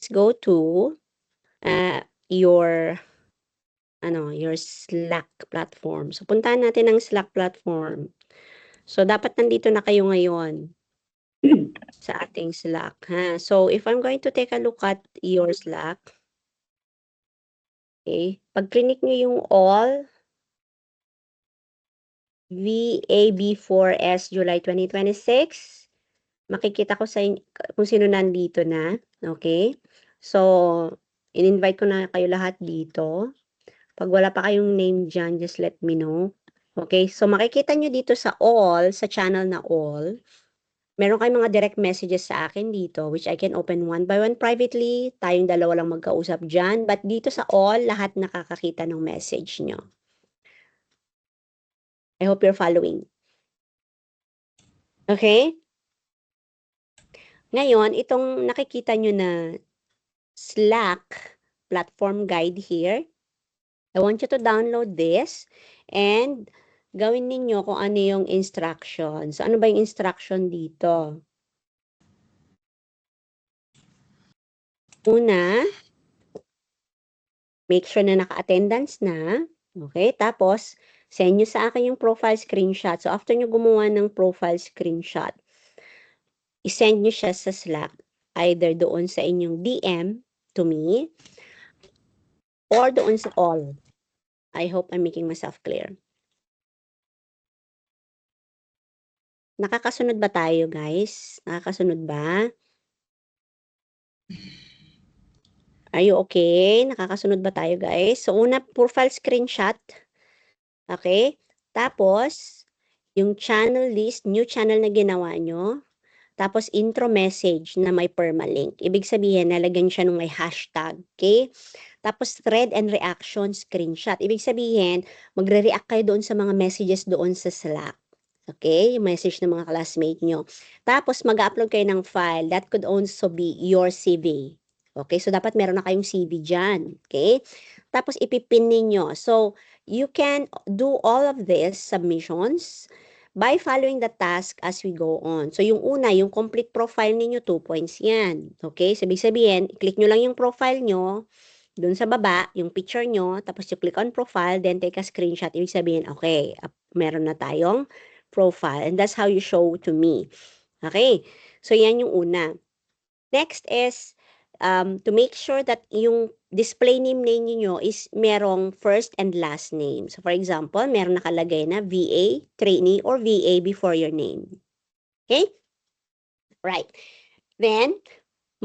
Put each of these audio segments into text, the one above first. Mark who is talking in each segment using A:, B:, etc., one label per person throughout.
A: let's go to your Slack platform. So, puntahan natin ang Slack platform. So, dapat nandito na kayo ngayon sa ating Slack, ha? So, if I'm going to take a look at your Slack, okay, pag click nyo yung all, VAB4S July 2026, makikita ko sa kung sino nandito na, okay? So, in-invite ko na kayo lahat dito. Pag wala pa kayong name dyan, just let me know. Okay, so makikita nyo dito sa all, sa channel na all, meron kayong mga direct messages sa akin dito, which I can open one by one privately. Tayong dalawa lang magkausap dyan. But dito sa all, lahat nakakakita ng message nyo. I hope you're following. Okay? Ngayon, itong nakikita nyo na Slack platform guide here, I want you to download this and gawin ninyo kung ano yung instruction. So, ano ba yung instruction dito? Una, make sure na naka-attendance na. Okay? Tapos, send nyo sa akin yung profile screenshot. So, after nyo gumawa ng profile screenshot, isend nyo siya sa Slack. Either doon sa inyong DM to me or doon sa all. I hope I'm making myself clear. Nakakasunod ba tayo, guys? Nakakasunod ba? Are you okay? Nakakasunod ba tayo, guys? So, una, profile screenshot. Okay? Tapos, yung channel list, new channel na ginawa nyo. Tapos, intro message na may permalink. Ibig sabihin, nalagyan siya ng may hashtag. Okay? Tapos, thread and reaction screenshot. Ibig sabihin, magre-react kayo doon sa mga messages doon sa Slack. Okay? Yung message ng mga classmate nyo. Tapos, mag-upload kayo ng file. That could also be your CV. Okay? So, dapat meron na kayong CV dyan. Okay? Tapos, ipipin ninyo. So, you can do all of these submissions by following the task as we go on. So, yung una, yung complete profile ninyo, 2 points yan. Okay? Sabi sabihin, click nyo lang yung profile nyo, dun sa baba, yung picture nyo, tapos you click on profile, then take a screenshot. Ibig sabihin, okay, meron na tayong profile. And that's how you show to me. Okay? So, yan yung una. Next is, to make sure that yung display name ninyo is merong first and last name. So, for example, meron nakalagay na VA, trainee, or VA before your name. Okay? Right. Then,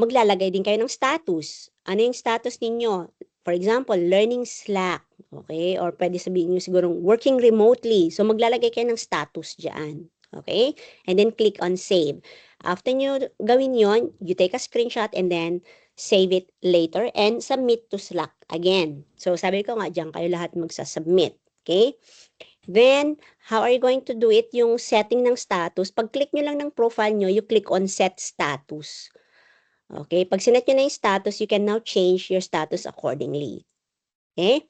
A: maglalagay din kayo ng status. Ano yung status ninyo? For example, learning Slack. Okay? Or pwede sabihin nyo siguro working remotely. So, maglalagay kayo ng status dyan. Okay? And then, click on save. After nyo gawin yon, you take a screenshot and then save it later and submit to Slack again. So, sabi ko nga, dyan kayo lahat magsasubmit. Okay? Then, how are you going to do it? Yung setting ng status, pag-click nyo lang ng profile nyo, you click on set status. Okay? Pag sinet nyo na yung status, you can now change your status accordingly. Okay?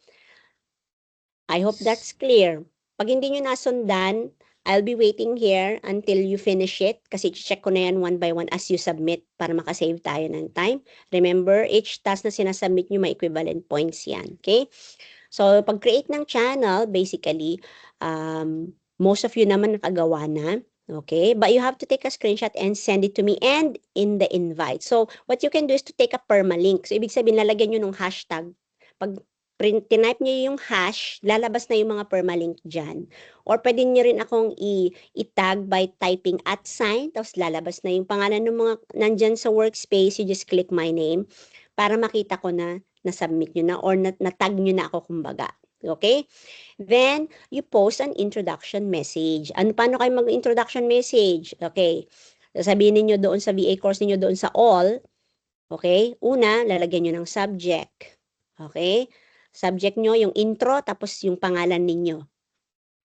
A: I hope that's clear. Pag hindi nyo nasundan, I'll be waiting here until you finish it kasi check ko na yan one by one as you submit para makasave tayo ng time. Remember, each task na sinasubmit nyo, may equivalent points yan. Okay? So, pag-create ng channel, basically, most of you naman nakagawa na. Okay? But you have to take a screenshot and send it to me and in the invite. So, what you can do is to take a permalink. So, ibig sabihin, lalagyan nyo ng hashtag. Pag tinype nyo yung hash, lalabas na yung mga permalink dyan. Or pwede nyo rin akong i-tag by typing @sign, tapos lalabas na yung pangalan ng mga nandyan sa workspace. You just click my name para makita ko na na-submit nyo na or na-tag nyo na ako kumbaga. Okay? Then, you post an introduction message. Paano kayo mag-introduction message? Okay. Sabihin niyo doon sa VA course niyo doon sa all. Okay? Una, lalagyan niyo ng subject. Okay? Subject nyo yung intro tapos yung pangalan ninyo.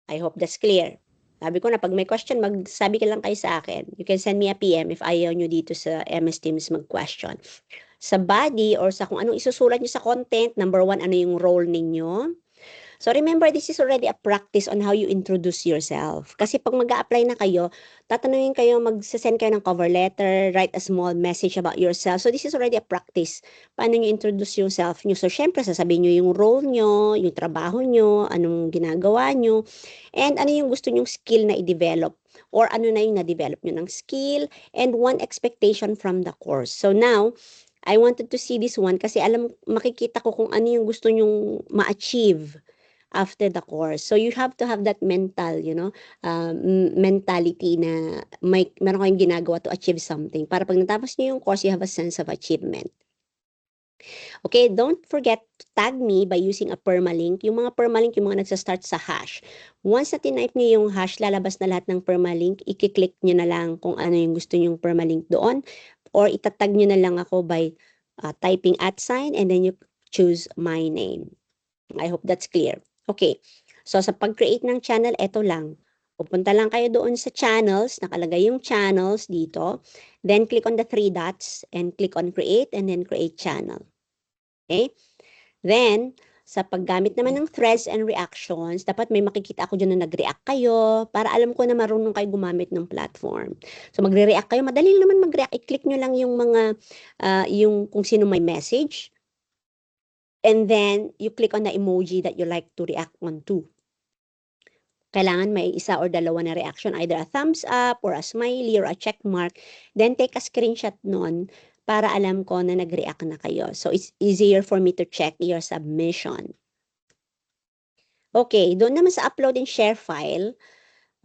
A: I hope that's clear. Sabi ko na pag may question, magsabi ka lang kayo sa akin. You can send me a PM if ayaw nyo dito sa MS Teams mag-question. Sa body or sa kung anong isusulat nyo sa content, number 1, ano yung role ninyo? So remember, this is already a practice on how you introduce yourself. Kasi pag mag-a-apply na kayo, tatanungin kayo, mag-send kayo ng cover letter, write a small message about yourself. So this is already a practice. Paano nyo introduce yourself nyo? So syempre, sasabihin nyo yung role nyo, yung trabaho nyo, anong ginagawa nyo, and ano yung gusto nyong skill na i-develop. Or ano na yung na-develop nyo ng skill, and one expectation from the course. So now, I wanted to see this one kasi makikita ko kung ano yung gusto nyong ma-achieve after the course. So you have to have that mental, mentality na meron kayong ginagawa to achieve something. Para pag natapos niyo yung course, you have a sense of achievement. Okay, don't forget to tag me by using a permalink. Yung mga permalink, yung mga nagsa-start sa hash. Once na tinype niyo yung hash, lalabas na lahat ng permalink. I-click niyo na lang kung ano yung gusto nyong permalink doon. Or itatag niyo na lang ako by typing @ and then you choose my name. I hope that's clear. Okay, so sa pag-create ng channel, eto lang. Pupunta lang kayo doon sa channels, nakalagay yung channels dito. Then click on the 3 dots and click on create and then create channel. Okay? Then, sa paggamit naman ng threads and reactions, dapat may makikita ako dyan na nag-react kayo para alam ko na marunong kayo gumamit ng platform. So, magre-react kayo. Madali lang naman mag-react. I-click nyo lang yung mga, yung kung sino may message. And then, you click on the emoji that you like to react on to. Kailangan may isa or dalawa na reaction, either a thumbs up or a smiley or a check mark. Then, take a screenshot nun para alam ko na nag-react na kayo. So, it's easier for me to check your submission. Okay, doon naman sa upload and share file,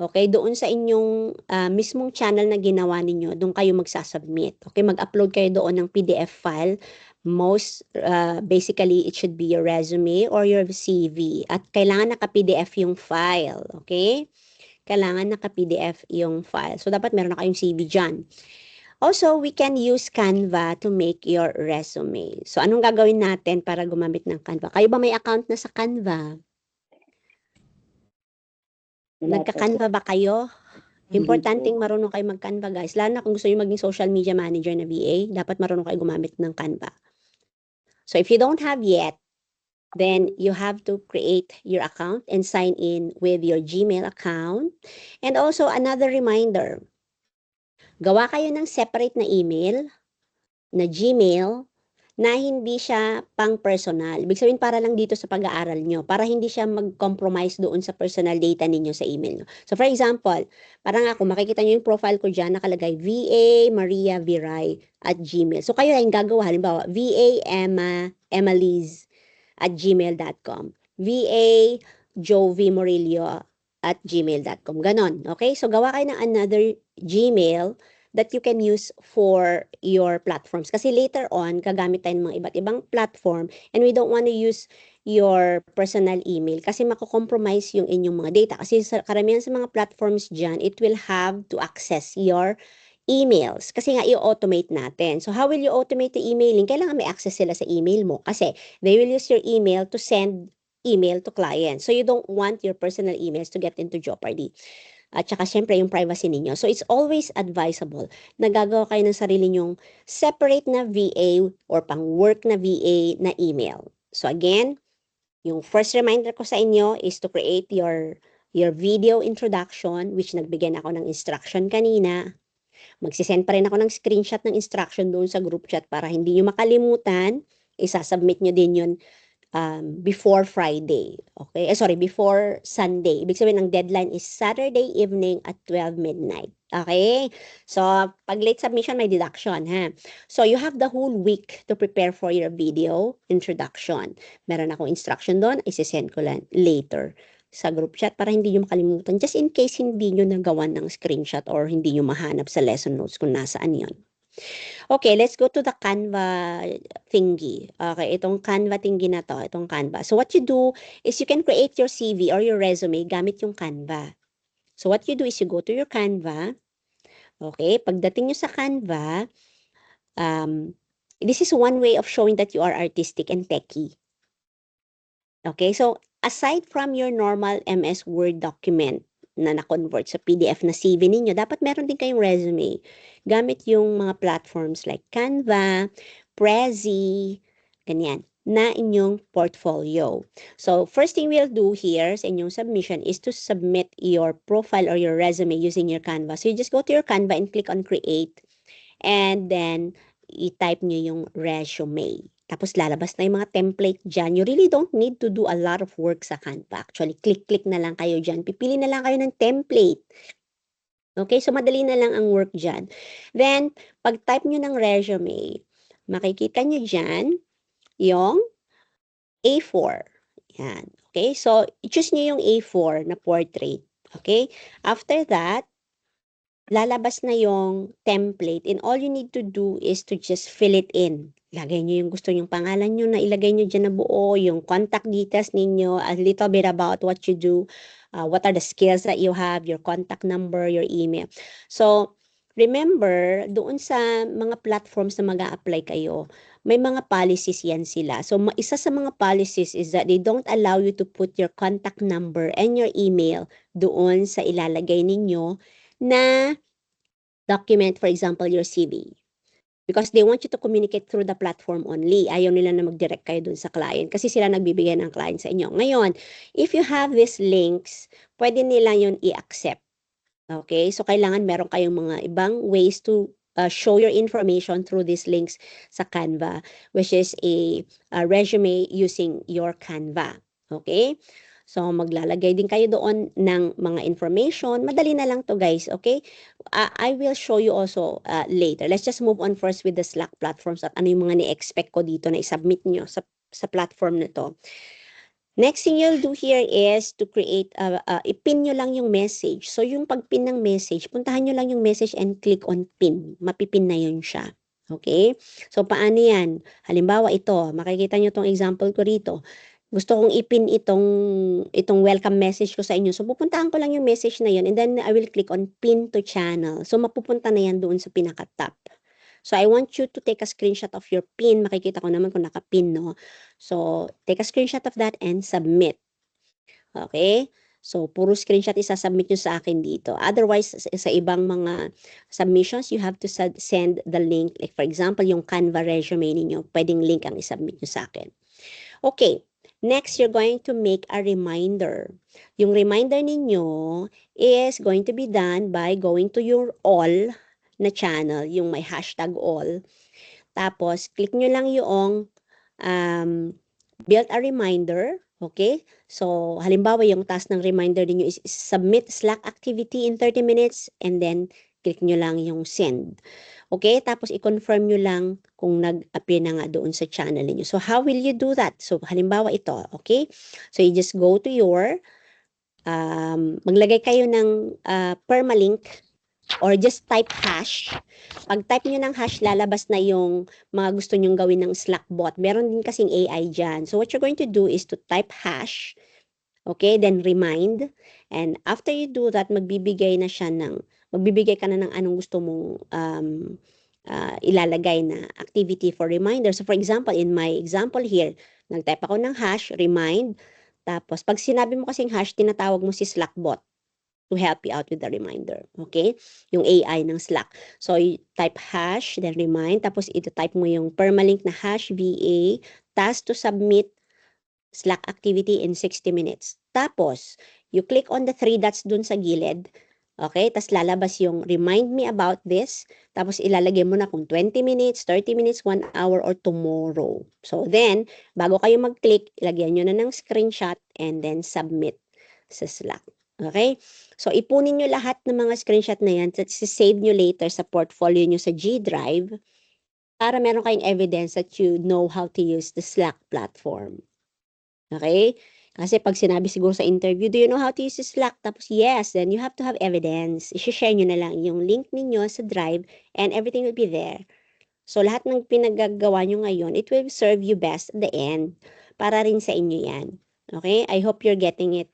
A: okay, doon sa inyong mismong channel na ginawa ninyo, doon kayo magsasubmit. Okay, mag-upload kayo doon ng PDF file. Basically, it should be your resume or your CV. At kailangan naka-PDF yung file, okay? Kailangan naka-PDF yung file. So, dapat meron na kayong CV dyan. Also, we can use Canva to make your resume. So, anong gagawin natin para gumamit ng Canva? Kayo ba may account na sa Canva? Nagka-Canva ba kayo? Importanteng marunong kayo mag-Canva, guys. Lalo na kung gusto nyo maging social media manager na VA, dapat marunong kayo gumamit ng Canva. So, if you don't have yet, then you have to create your account and sign in with your Gmail account. And also, another reminder, gawa kayo ng separate na email, na Gmail, na hindi siya pang personal. Ibig sabihin para lang dito sa pag-aaral nyo, para hindi siya mag-compromise doon sa personal data ninyo sa email nyo. So for example, parang ako, makikita nyo yung profile ko dyan, nakalagay VA Maria Viray at Gmail. So kayo yung gagawa, halimbawa, VA Emma Liz at gmail.com. VA Jovi Morillo at gmail.com. Ganon. Okay? So gawa kayo ng another Gmail that you can use for your platforms. Kasi later on, gagamit tayo ng mga iba't ibang platform and we don't want to use your personal email kasi mako-compromise yung inyong mga data. Kasi sa karamihan sa mga platforms dyan, it will have to access your emails. Kasi nga, i-automate natin. So, how will you automate the emailing? Kailangan may access sila sa email mo kasi they will use your email to send email to clients. So, you don't want your personal emails to get into jeopardy. At saka syempre yung privacy ninyo. So it's always advisable na gagawa kayo ng sarili nyong separate na VA or pang work na VA na email. So again, yung first reminder ko sa inyo is to create your video introduction, which nagbigay na ako ng instruction kanina. Magsisend pa rin ako ng screenshot ng instruction doon sa group chat para hindi nyo makalimutan. Isasubmit nyo din yun before Friday. Okay? Before Sunday. Ibig sabihin, ang deadline is Saturday evening at 12 midnight. Okay? So, pag late submission, may deduction, ha? So, you have the whole week to prepare for your video introduction. Meron akong instruction doon, isisend ko lang later sa group chat para hindi nyo makalimutan. Just in case hindi nyo nagawan ng screenshot or hindi nyo mahanap sa lesson notes kung nasaan yon. Okay, let's go to the Canva thingy. Okay, itong Canva thingy na to, itong Canva. So what you do is you can create your CV or your resume gamit yung Canva. So what you do is you go to your Canva. Okay, pagdating nyo sa Canva, this is one way of showing that you are artistic and techie. Okay, so aside from your normal MS Word document na na-convert sa PDF na CV ninyo, dapat meron din kayong resume. Gamit yung mga platforms like Canva, Prezi, ganyan. na inyong portfolio. So, first thing we'll do here sa inyong submission is to submit your profile or your resume using your Canva. So, you just go to your Canva and click on create. And then, i-type nyo yung resume. Tapos, lalabas na yung mga template dyan. You really don't need to do a lot of work sa Canva. Actually, click-click na lang kayo dyan. Pipili na lang kayo ng template. Okay, so madali na lang ang work dyan. Then, pag-type nyo ng resume, makikita nyo dyan yung A4. Yan. Okay, so choose nyo yung A4 na portrait. Okay, after that, lalabas na yung template and all you need to do is to just fill it in. Lagay nyo yung gusto nyong pangalan nyo na ilagay nyo dyan na buo, yung contact details ninyo, a little bit about what you do, what are the skills that you have, your contact number, your email. So, remember, doon sa mga platforms na mag-a-apply kayo, may mga policies yan sila. So, isa sa mga policies is that they don't allow you to put your contact number and your email doon sa ilalagay ninyo na document, for example, your CV. Because they want you to communicate through the platform only. Ayaw nila na mag-direct kayo dun sa client kasi sila nagbibigay ng client sa inyo. Ngayon, if you have these links, pwede nila yun i-accept. Okay? So, kailangan meron kayong mga ibang ways to show your information through these links sa Canva, which is a resume using your Canva. Okay? So, maglalagay din kayo doon ng mga information. Madali na lang to guys, okay? I will show you also later. Let's just move on first with the Slack platforms at ano yung mga ni-expect ko dito na i-submit nyo sa platform na to. Next thing you'll do here is to create, ipin nyo lang yung message. So, yung pagpin ng message, puntahan nyo lang yung message and click on pin. Mapipin na yun siya. Okay? So, paano yan? Halimbawa, ito. Makikita nyo tong example ko rito. Gusto kong ipin itong welcome message ko sa inyo. So, pupuntahan ko lang yung message na yun and then I will click on pin to channel. So, mapupunta na yan doon sa pinaka-top. So, I want you to take a screenshot of your pin. Makikita ko naman kung naka-pin, no? So, take a screenshot of that and submit. Okay? So, puro screenshot isasubmit nyo sa akin dito. Otherwise, sa ibang mga submissions, you have to send the link. Like, for example, yung Canva resume ninyo, pwedeng link ang isubmit nyo sa akin. Okay. Next, you're going to make a reminder. Yung reminder ninyo is going to be done by going to your all na channel, yung may hashtag all. Tapos, click nyo lang yung build a reminder. Okay? So, halimbawa, yung task ng reminder ninyo is submit Slack activity in 30 minutes and then click nyo lang yung send. Okay? Tapos, i-confirm nyo lang kung nag-appear na nga doon sa channel ninyo. So, how will you do that? So, halimbawa ito. Okay? So, you just go to your, maglagay kayo ng permalink or just type hash. Pag type nyo ng hash, lalabas na yung mga gusto nyong gawin ng Slack bot. Meron din kasing AI dyan. So, what you're going to do is to type hash. Okay? Then, remind. And after you do that, magbibigay ka na ng anong gusto mong ilalagay na activity for reminder. So, for example, in my example here, nag-type ako ng hash, remind. Tapos, pag sinabi mo kasing hash, tinatawag mo si Slack bot to help you out with the reminder. Okay? Yung AI ng Slack. So, you type hash, then remind. Tapos, ito-type mo yung permalink na hash VA, task to submit Slack activity in 60 minutes. Tapos, you click on the 3 dots dun sa gilid. Okay? Tapos, lalabas yung remind me about this. Tapos, ilalagay mo na kung 20 minutes, 30 minutes, 1 hour, or tomorrow. So, then, bago kayo mag-click, ilagyan nyo na ng screenshot and then submit sa Slack. Okay? So, ipunin nyo lahat ng mga screenshot na yan at save nyo later sa portfolio nyo sa G Drive para meron kayong evidence that you know how to use the Slack platform. Okay? Kasi pag sinabi siguro sa interview, do you know how to use the Slack? Tapos, yes, then you have to have evidence. I-share nyo na lang yung link ninyo sa Drive and everything will be there. So, lahat ng pinagagawa nyo ngayon, it will serve you best at the end. Para rin sa inyo yan. Okay? I hope you're getting it.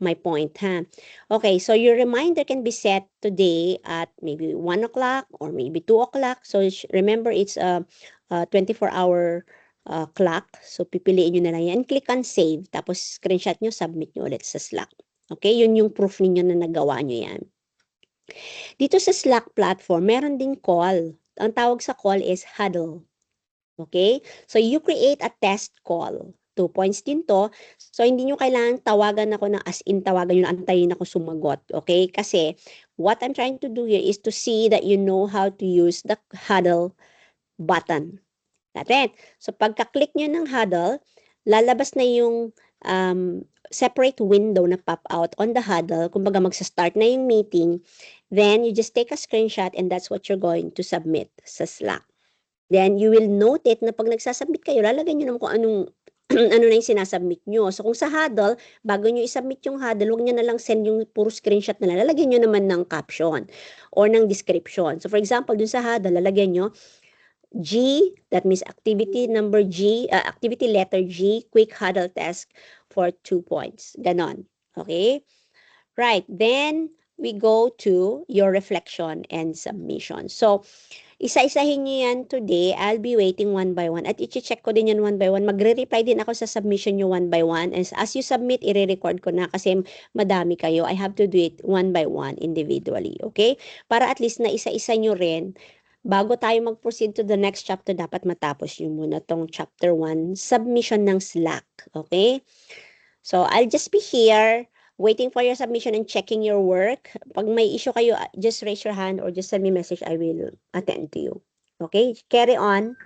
A: My point, ha? Okay, so your reminder can be set today at maybe 1 o'clock or maybe 2 o'clock. So, remember, it's a 24-hour clock. So, pipiliin nyo na lang yan. Click on save. Tapos, screenshot nyo, submit nyo ulit sa Slack. Okay, yun yung proof ninyo na nagawa nyo yan. Dito sa Slack platform, meron ding call. Ang tawag sa call is huddle. Okay? So, you create a test call. 2 points din to. So, hindi nyo kailangan tawagan ako ng as in tawagan yun, antayin ako sumagot. Okay? Kasi, what I'm trying to do here is to see that you know how to use the huddle button. Natin. So, pagka-click nyo ng huddle, lalabas na yung separate window na pop out on the huddle. Kumbaga, magsa-start na yung meeting. Then, you just take a screenshot and that's what you're going to submit sa Slack. Then, you will note it na pag nagsasubmit kayo, lalagay nyo naman kung anong ano na yung sinasubmit nyo. So, kung sa huddle, bago nyo isubmit yung huddle, huwag nyo na lang send yung puro screenshot na lang. Lalagyan nyo naman ng caption or ng description. So, for example, dun sa huddle, lalagyan nyo, G, that means activity number G, activity letter G, quick huddle test for 2 points. Ganon. Okay? Right. Then, we go to your reflection and submission. So, isa-isahin nyo yan today. I'll be waiting one by one. At i-check ko din yan one by one. Magre-reply din ako sa submission nyo one by one. And as you submit, i-record ko na kasi madami kayo. I have to do it one by one individually. Okay? Para at least na isa-isa nyo rin. Bago tayo mag-proceed to the next chapter, dapat matapos nyo muna tong chapter 1, submission ng Slack. Okay? So, I'll just be here waiting for your submission and checking your work. Pag may issue kayo, just raise your hand or just send me a message. I will attend to you. Okay? Carry on.